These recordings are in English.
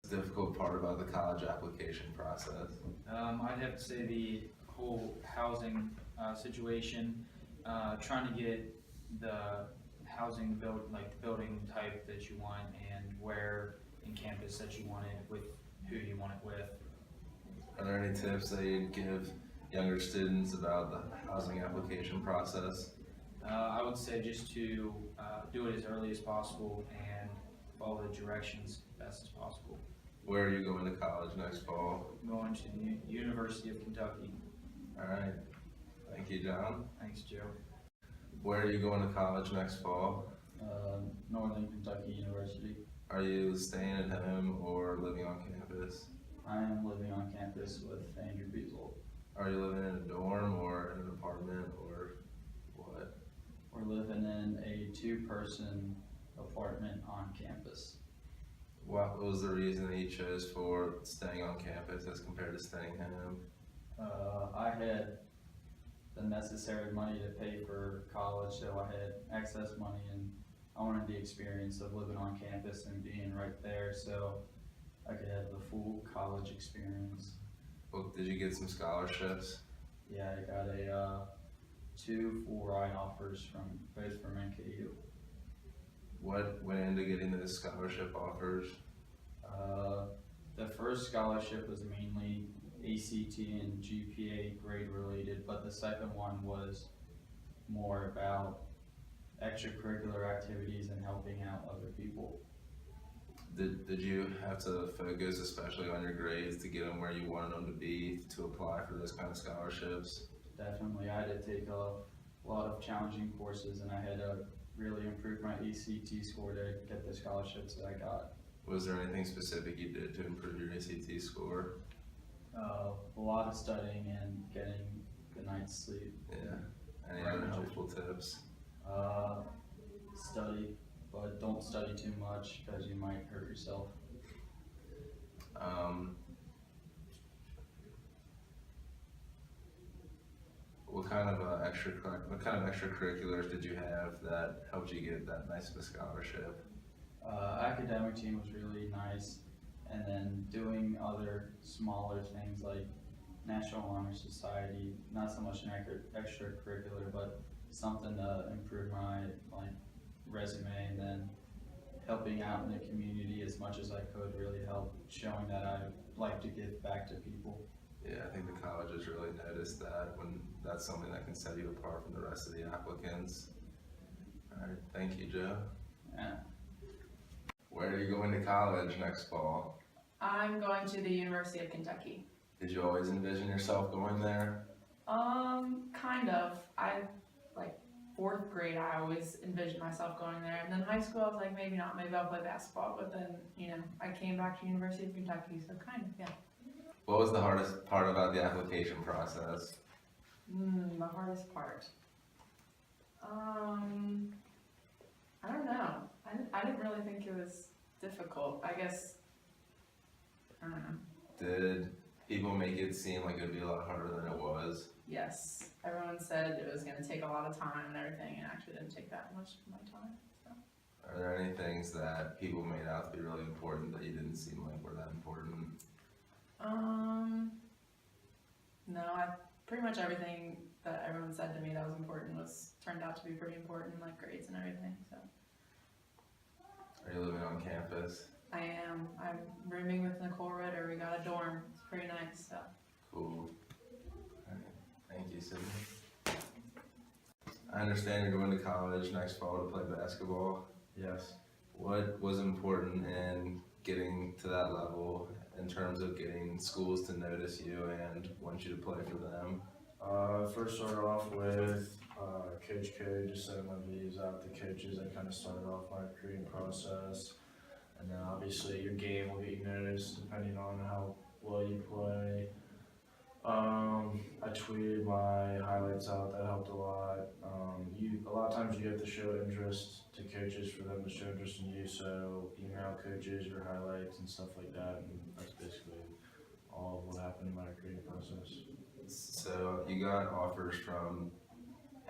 Difficult part about the college application process? I'd have to say the whole housing situation, trying to get the housing the building type that you want and where in campus that you want it with, who you want it with. Are there any tips that you'd give younger students about the housing application process? I would say just to do it as early as possible and follow the directions best as possible. Where are you going to college next fall? I'm going to the University of Kentucky. All right. Thank you, John. Thanks, Joe. Where are you going to college next fall? Northern Kentucky University. Are you staying at home or living on campus? I am living on campus with Andrew Beazle. Are you living in a dorm or in an apartment or what? We're living in a 2-person apartment on campus. What was the reason that you chose for staying on campus as compared to staying home? I had the necessary money to pay for college, so I had excess money, and I wanted the experience of living on campus and being right there so I could have the full college experience. Well, did you get some scholarships? Yeah, I got 2 full-ride offers from NKU. What went into getting those scholarship offers? The first scholarship was mainly ACT and GPA grade related, but the second one was more about extracurricular activities and helping out other people. Did you have to focus especially on your grades to get them where you wanted them to be to apply for those kind of scholarships? Definitely, I had to take a lot of challenging courses, and I had to really improve my ACT score to get the scholarships that I got. Was there anything specific you did to improve your ACT score? A lot of studying and getting good night's sleep. Yeah. Any other helpful tips? Study, but don't study too much because you might hurt yourself. What kind of extracurriculars did you have that helped you get that nice of a scholarship? Academic team was really nice, and then doing other smaller things like National Honor Society, not so much an extracurricular, but something to improve my resume, and then helping out in the community as much as I could really help, showing that I like to give back to people. Yeah, I think the colleges really noticed that when that's something that can set you apart from the rest of the applicants. All right, thank you, Joe. Yeah. Where are you going to college next fall? I'm going to the University of Kentucky. Did you always envision yourself going there? Kind of. Like 4th grade, I always envisioned myself going there. And then high school, I was like, maybe not, maybe I'll play basketball. But then, I came back to University of Kentucky, so kind of, yeah. What was the hardest part about the application process? The hardest part. I don't know. I didn't really think it was difficult. I guess, I don't know. Did people make it seem like it'd be a lot harder than it was? Yes, everyone said it was going to take a lot of time and everything, and it actually didn't take that much of my time. So. Are there any things that people made out to be really important that you didn't seem like were that important? No, pretty much everything that everyone said to me that was important turned out to be pretty important, like grades and everything. So. Are you living on campus? I am. I'm rooming with Nicole Ritter. We got a dorm. It's pretty nice. So. Cool. Alright, thank you, Sydney. I understand you're going to college next fall to play basketball. Yes. What was important in getting to that level in terms of getting schools to notice you and want you to play for them? First started off with Coach K, just sending my videos out to coaches. That kind of started off my recruiting process. And then obviously your game will get you noticed depending on how well you play. I tweeted my highlights out, that helped a lot. A lot of times you have to show interest to coaches for them to show interest in you, so email coaches your highlights and stuff like that, and that's basically all of what happened in my recruiting process. So you got offers from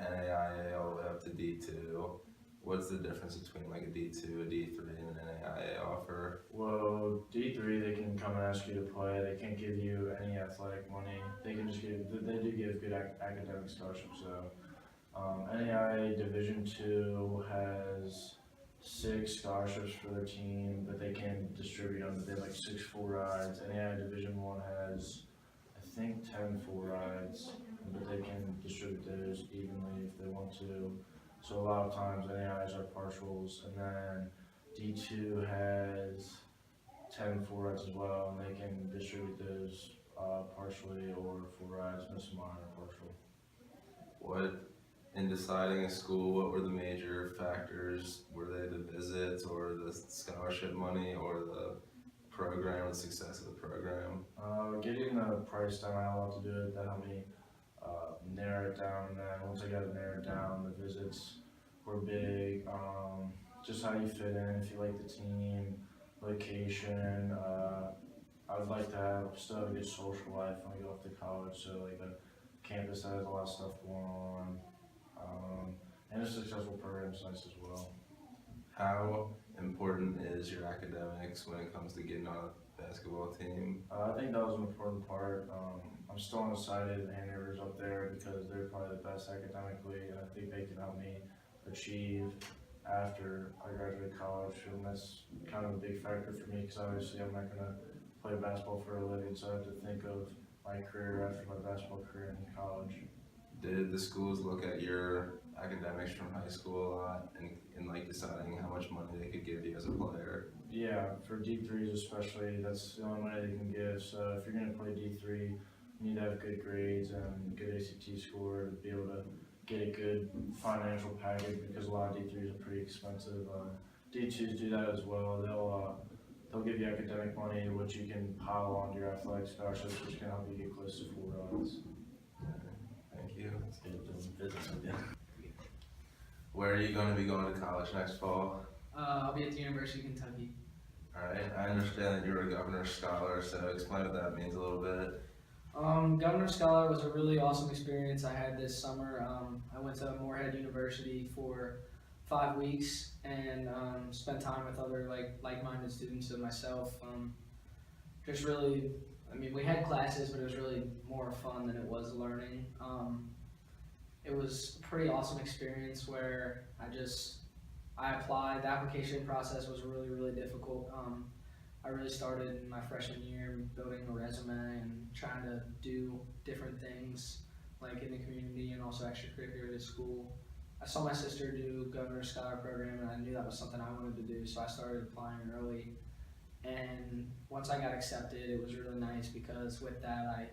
NAIA all the way up to D2. What's the difference between like a D2, a D3, and an NAIA offer? Well, D3 they can come and ask you to play. They can't give you any athletic money. They can just give. They do give good academic scholarships. So NAIA Division II has 6 scholarships for their team, but they can distribute them. They have like 6 full rides. NAIA Division I has, I think, 10 full rides, but they can distribute those evenly if they want to. So a lot of times NAIAs are partials, and then D2 has 10 full rides as well, and they can distribute those partially or full rides, most of mine are partial. What, in deciding a school, what were the major factors? Were they the visits or the scholarship money or the program, the success of the program? Getting the price down, I had a lot to do with that. That helped me narrow it down, and then once I got it narrowed down, the visits were big. Just how you fit in, if you like the team, location. I would like to have still have a good social life when I go off to college, so like a campus that has a lot of stuff going on, and a successful program is nice as well. How important is your academics when it comes to getting on a basketball team? I think that was an important part. I'm still undecided in Hanover's up there because they're probably the best academically, and I think they can help me achieve after I graduate college, and that's kind of a big factor for me because obviously I'm not going to play basketball for a living, so I have to think of my career after my basketball career in college. Did the schools look at your academics from high school a lot in like deciding how much money they could give you as a player? Yeah, for D3s especially, that's the only money they can give. So if you're going to play D3, you need to have good grades and good ACT score to be able to get a good financial package because a lot of D3s are pretty expensive. D2s do that as well. They'll give you academic money, which you can pile onto your athletic scholarships, which can help you get close to full rides. Thank you. Let's get doing business with you. Where are you going to be going to college next fall? I'll be at the University of Kentucky. Alright, I understand that you're a governor's scholar, so explain what that means a little bit. Governor Scholar was a really awesome experience I had this summer. I went to Morehead University for 5 weeks and spent time with other like-minded students and myself. Just really, we had classes, but it was really more fun than it was learning. It was a pretty awesome experience where I applied. The application process was really, really difficult. I really started in my freshman year building a resume and trying to do different things like in the community and also extracurricular at school. I saw my sister do Governor's Scholar program and I knew that was something I wanted to do, so I started applying early. And once I got accepted, it was really nice because with that I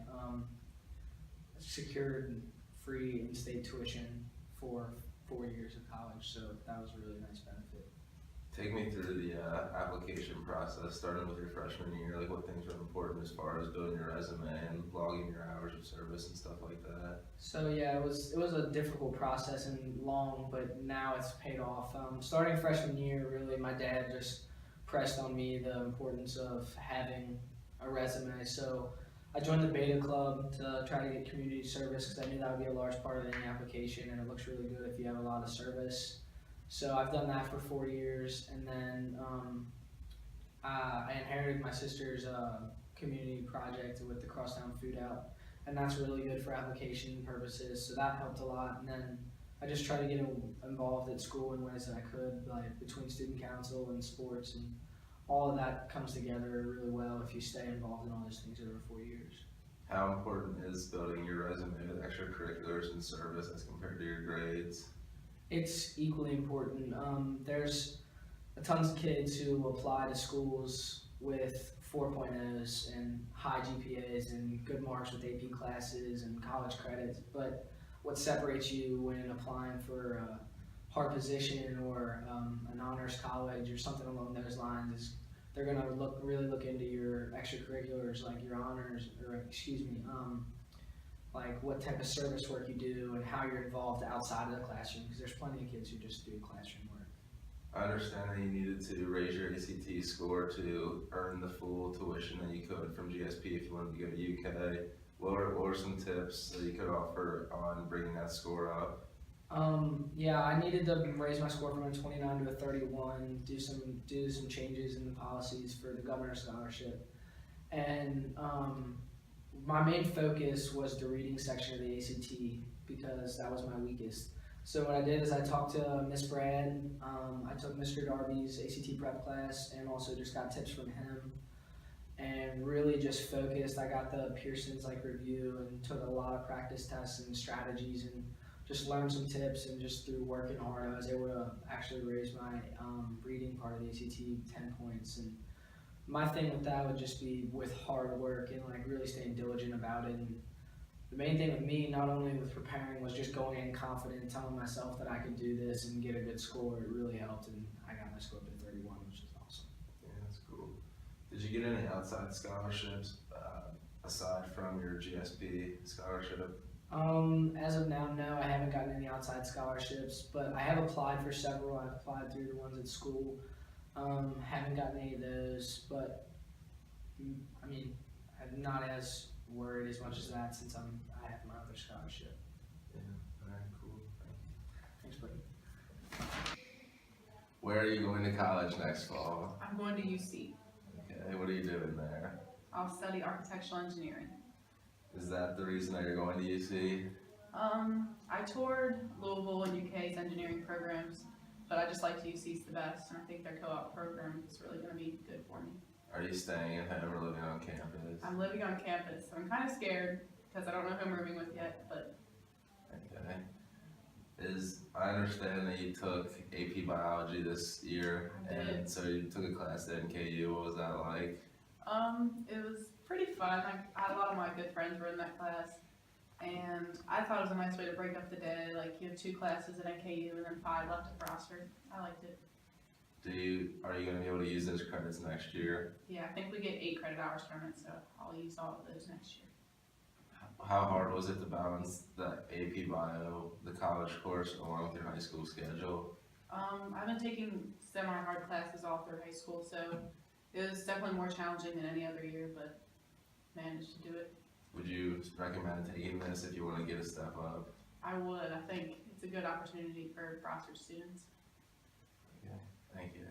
secured free in-state tuition for 4 years of college, so that was a really nice benefit. Take me through the application process, starting with your freshman year, like what things are important as far as building your resume and logging your hours of service and stuff like that. So yeah, it was a difficult process and long, but now it's paid off. Starting freshman year, really, my dad just pressed on me the importance of having a resume. So I joined the Beta Club to try to get community service because I knew that would be a large part of any application, and it looks really good if you have a lot of service. So I've done that for 4 years, and then I inherited my sister's community project with the Crosstown Food Out, and that's really good for application purposes, so that helped a lot. And then I just tried to get involved at school in ways that I could, like between student council and sports, and all of that comes together really well if you stay involved in all those things over 4 years. How important is building your resume with extracurriculars and service as compared to your grades? It's equally important. There's tons of kids who apply to schools with 4.0s and high GPAs and good marks with AP classes and college credits, but what separates you when applying for a hard position or an honors college or something along those lines is they're gonna really look into your extracurriculars, like your honors, or like what type of service work you do and how you're involved outside of the classroom, because there's plenty of kids who just do classroom work. I understand that you needed to raise your ACT score to earn the full tuition that you could from GSP if you wanted to go to UK. What were some tips that you could offer on bringing that score up? Yeah, I needed to raise my score from a 29 to a 31, do some changes in the policies for the governor's scholarship. And my main focus was the reading section of the ACT because that was my weakest. So what I did is I talked to Miss Brad, I took Mr. Darby's ACT prep class and also just got tips from him and really just focused. I got the Pearson's review and took a lot of practice tests and strategies and just learned some tips, and just through working hard I was able to actually raise my reading part of the ACT 10 points. And my thing with that would just be with hard work and really staying diligent about it. And the main thing with me, not only with preparing, was just going in confident, telling myself that I could do this and get a good score. It really helped, and I got my score up to 31, which is awesome. Yeah, that's cool. Did you get any outside scholarships aside from your GSP scholarship? As of now, no, I haven't gotten any outside scholarships, but I have applied for several. I've applied through the ones at school. Haven't gotten any of those, but I mean, I'm not as worried as much as that since I have my other scholarship. Yeah, alright, cool. Thanks, buddy. Where are you going to college next fall? I'm going to UC. Okay, what are you doing there? I'll study architectural engineering. Is that the reason that you're going to UC? I toured Louisville and UK's engineering programs, but I just liked UC's the best, and I think their co-op program is really going to be good for me. Are you staying at home or living on campus? I'm living on campus, so I'm kind of scared because I don't know who I'm moving with yet, but Okay. I understand that you took AP Biology this year, I did. and so you took a class at NKU. What was that like? it was pretty fun. I had a lot of my good friends were in that class, and I thought it was a nice way to break up the day. Like, you have 2 classes at NKU and then 5 left at Frostford. I liked it. Are you going to be able to use those credits next year? Yeah, I think we get 8 credit hours from it, so I'll use all of those next year. How hard was it to balance the AP Bio, the college course, along with your high school schedule? I've been taking semi-hard classes all through high school, so it was definitely more challenging than any other year, but managed to do it. Would you recommend taking this if you want to get a step up? I would. I think it's a good opportunity for Frostford students. Okay, thank you.